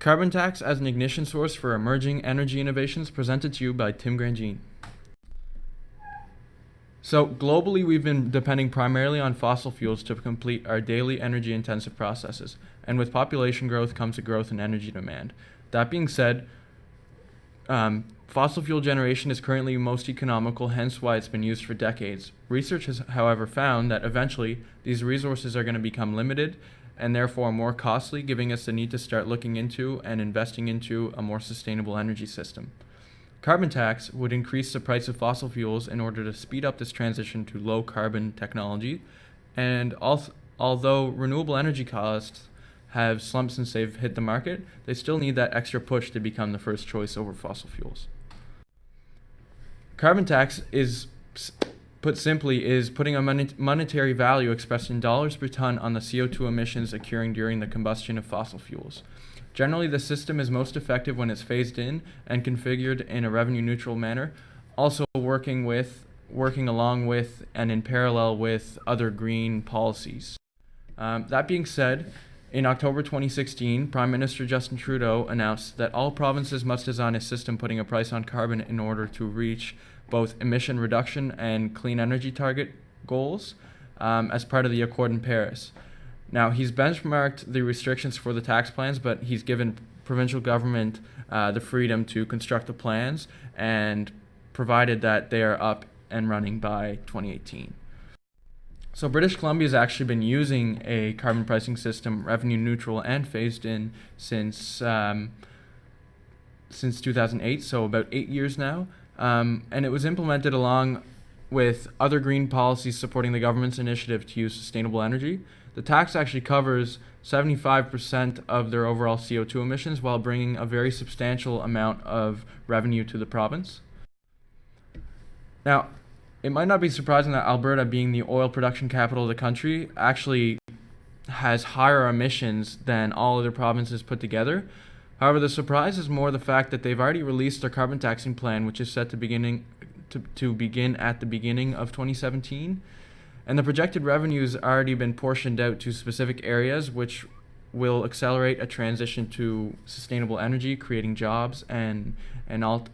Carbon tax as an ignition source for emerging energy innovations, presented to you by Tim Grandjean. So globally, we've been depending primarily on fossil fuels to complete our daily energy-intensive processes, and with population growth comes a growth in energy demand. That being said, fossil fuel generation is currently most economical, hence why it's been used for decades. Research has, however, found that eventually these resources are going to become limited and therefore more costly, giving us the need to start looking into and investing into a more sustainable energy system. Carbon tax would increase the price of fossil fuels in order to speed up this transition to low carbon technology, and although renewable energy costs have slumped since they've hit the market, they still need that extra push to become the first choice over fossil fuels. Carbon tax is, put simply, is putting a monetary value expressed in dollars per ton on the CO2 emissions occurring during the combustion of fossil fuels. Generally, the system is most effective when it's phased in and configured in a revenue-neutral manner, also working along with and in parallel with other green policies. That being said, in October 2016, Prime Minister Justin Trudeau announced that all provinces must design a system putting a price on carbon in order to reach both emission reduction and clean energy target goals as part of the Accord in Paris. Now, he's benchmarked the restrictions for the tax plans, but he's given provincial government the freedom to construct the plans, and provided that they are up and running by 2018. So British Columbia has actually been using a carbon pricing system, revenue neutral and phased in, since 2008, so about 8 years now. And it was implemented along with other green policies supporting the government's initiative to use sustainable energy. The tax actually covers 75% of their overall CO2 emissions while bringing a very substantial amount of revenue to the province. Now, it might not be surprising that Alberta, being the oil production capital of the country, actually has higher emissions than all other provinces put together. However, the surprise is more the fact that they've already released their carbon taxing plan, which is set to begin at the beginning of 2017. And the projected revenues already been portioned out to specific areas, which will accelerate a transition to sustainable energy, creating jobs and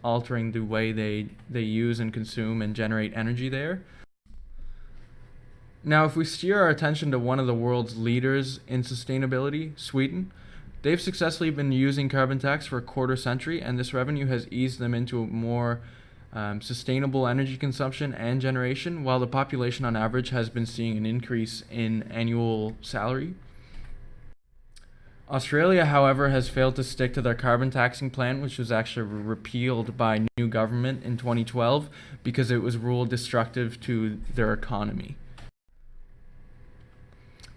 altering the way they use and consume and generate energy there. Now, if we steer our attention to one of the world's leaders in sustainability, Sweden, they've successfully been using carbon tax for a quarter century, and this revenue has eased them into more sustainable energy consumption and generation, while the population on average has been seeing an increase in annual salary. Australia, however, has failed to stick to their carbon taxing plan, which was actually repealed by new government in 2012 because it was ruled destructive to their economy.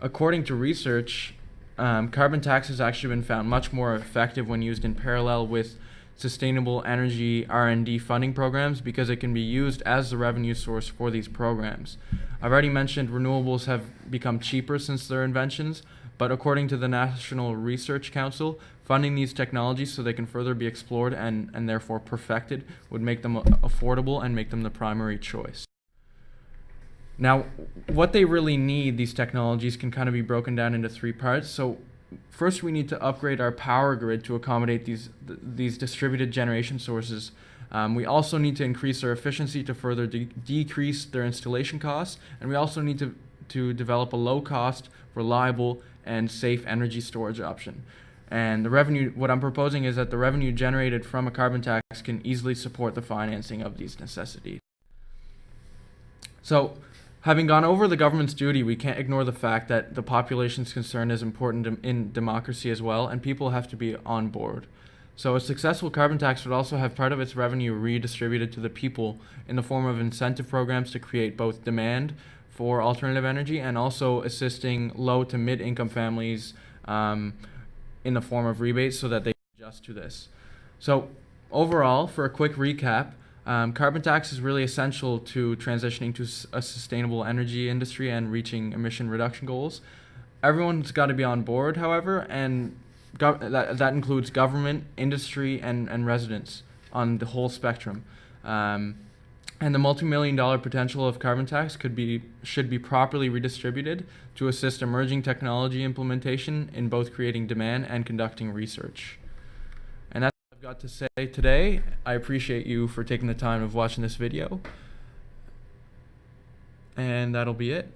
According to research, carbon tax has actually been found much more effective when used in parallel with sustainable energy R&D funding programs, because it can be used as the revenue source for these programs. I've already mentioned renewables have become cheaper since their inventions, but according to the National Research Council, funding these technologies so they can further be explored and therefore perfected would make them affordable and make them the primary choice. Now, what they really need, these technologies, can kind of be broken down into three parts. So first, we need to upgrade our power grid to accommodate these distributed generation sources. We also need to increase their efficiency to further decrease their installation costs, and we also need to develop a low-cost, reliable, and safe energy storage option. And the revenue, what I'm proposing is that the revenue generated from a carbon tax can easily support the financing of these necessities. So, having gone over the government's duty, we can't ignore the fact that the population's concern is important in democracy as well, and people have to be on board. So a successful carbon tax would also have part of its revenue redistributed to the people in the form of incentive programs to create both demand for alternative energy and also assisting low to mid-income families in the form of rebates so that they can adjust to this. So overall, for a quick recap, carbon tax is really essential to transitioning to a sustainable energy industry and reaching emission reduction goals. Everyone's got to be on board, however, and that includes government, industry, and residents on the whole spectrum. And the multi-million-dollar potential of carbon tax should be properly redistributed to assist emerging technology implementation in both creating demand and conducting research. got to say today. I appreciate you for taking the time of watching this video. And that'll be it.